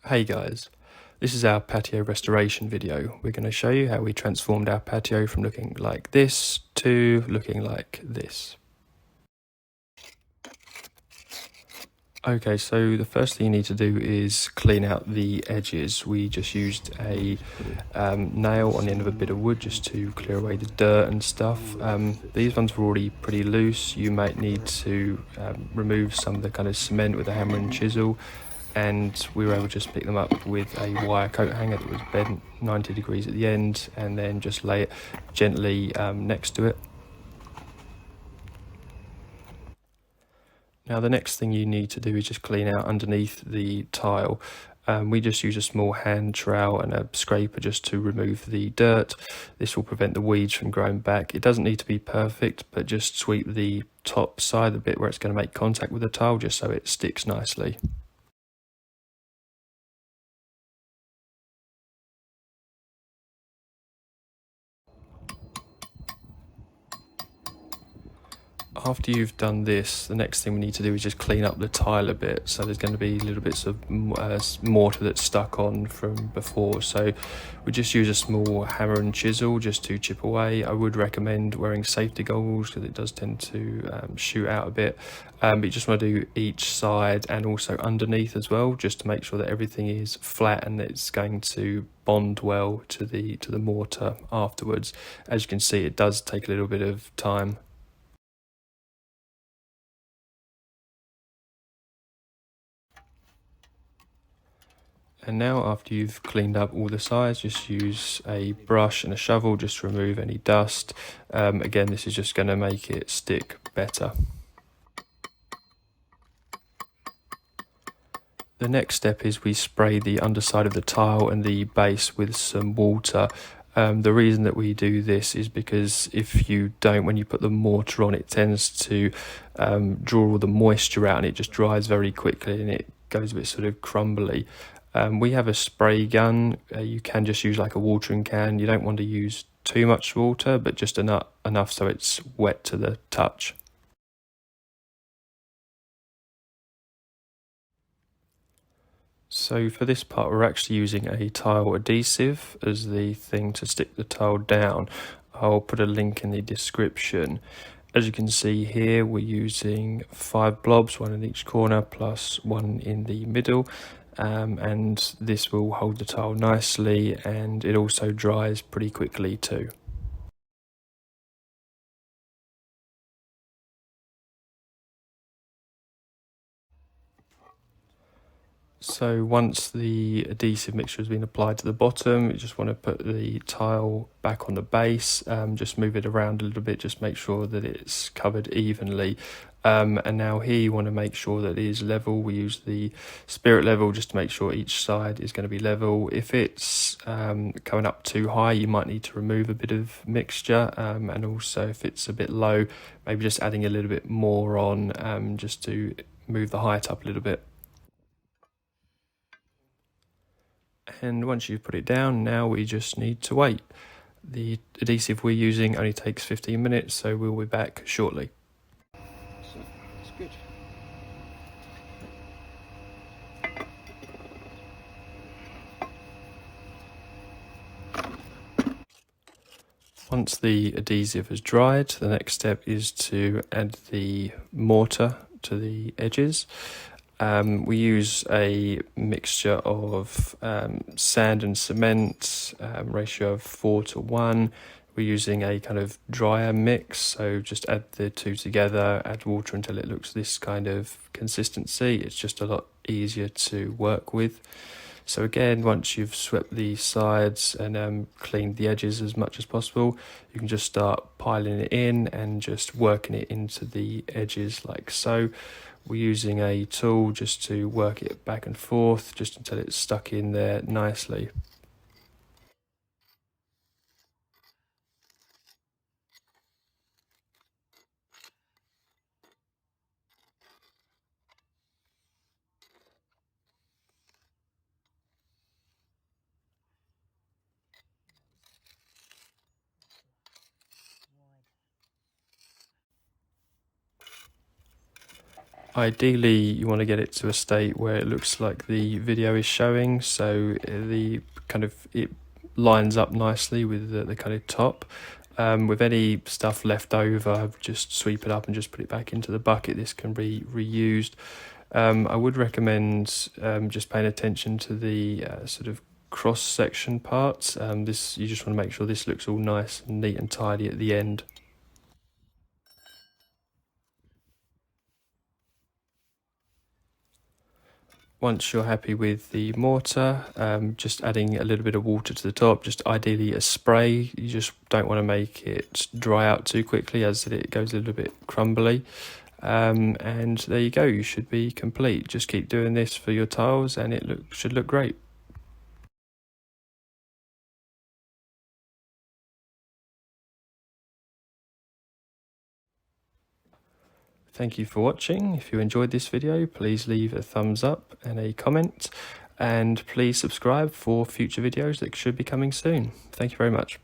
Hey guys, this is our patio restoration video. We're going to show you how we transformed our patio from looking like this to looking like this. Okay, so the first thing you need to do is clean out the edges. We just used a nail on the end of a bit of wood just to clear away the dirt and stuff. These ones were already pretty loose. You might need to remove some of the kind of cement with a hammer and chisel, and we were able to just pick them up with a wire coat hanger that was bent 90 degrees at the end, and then just lay it gently next to it. Now the next thing you need to do is just clean out underneath the tile. We just use a small hand trowel and a scraper just to remove the dirt. This will prevent the weeds from growing back. It doesn't need to be perfect, but just sweep the top side, the bit where it's going to make contact with the tile, just so it sticks nicely. After you've done this, the next thing we need to do is just clean up the tile a bit. So there's going to be little bits of mortar that's stuck on from before. So we just use a small hammer and chisel just to chip away. I would recommend wearing safety goggles because it does tend to shoot out a bit. But you just want to do each side and also underneath as well, just to make sure that everything is flat and it's going to bond well to the mortar afterwards. As you can see, it does take a little bit of time. And now after you've cleaned up all the sides, just use a brush and a shovel just to remove any dust. Again, this is just going to make it stick better. The next step is we spray the underside of the tile and the base with some water. The reason that we do this is because if you don't, when you put the mortar on, it tends to draw all the moisture out and it just dries very quickly and it goes a bit sort of crumbly. We have a spray gun. You can just use like a watering can. You don't want to use too much water, but just enough so it's wet to the touch. So for this part, we're actually using a tile adhesive as the thing to stick the tile down. I'll put a link in the description. As you can see here, we're using 5 blobs, 1 in each corner plus 1 in the middle. And this will hold the tile nicely, and it also dries pretty quickly too. So once the adhesive mixture has been applied to the bottom, you just want to put the tile back on the base, just move it around a little bit, just make sure that it's covered evenly. And now here you want to make sure that it is level. We use the spirit level just to make sure each side is going to be level. If it's coming up too high, you might need to remove a bit of mixture, and also if it's a bit low, maybe just adding a little bit more on, just to move the height up a little bit. And once you've put it down, now we just need to wait. The adhesive we're using only takes 15 minutes, so we'll be back shortly. So it's good. Once the adhesive has dried, the next step is to add the mortar to the edges. We use a mixture of sand and cement, ratio of 4 to 1. We're using a kind of drier mix, so just add the two together, add water until it looks this kind of consistency. It's just a lot easier to work with. So again, once you've swept the sides and cleaned the edges as much as possible, you can just start piling it in and just working it into the edges like so. We're using a tool just to work it back and forth, just until it's stuck in there nicely. Ideally, you want to get it to a state where it looks like the video is showing, so it lines up nicely with the kind of top. With any stuff left over, just sweep it up and just put it back into the bucket. This can be reused. I would recommend just paying attention to the sort of cross section parts. You just want to make sure this looks all nice and neat and tidy at the end. Once you're happy with the mortar, just adding a little bit of water to the top, just ideally a spray. You just don't want to make it dry out too quickly as it goes a little bit crumbly. And there you go, you should be complete. Just keep doing this for your tiles and it should look great. Thank you for watching. If you enjoyed this video, please leave a thumbs up and a comment, and please subscribe for future videos that should be coming soon. Thank you very much.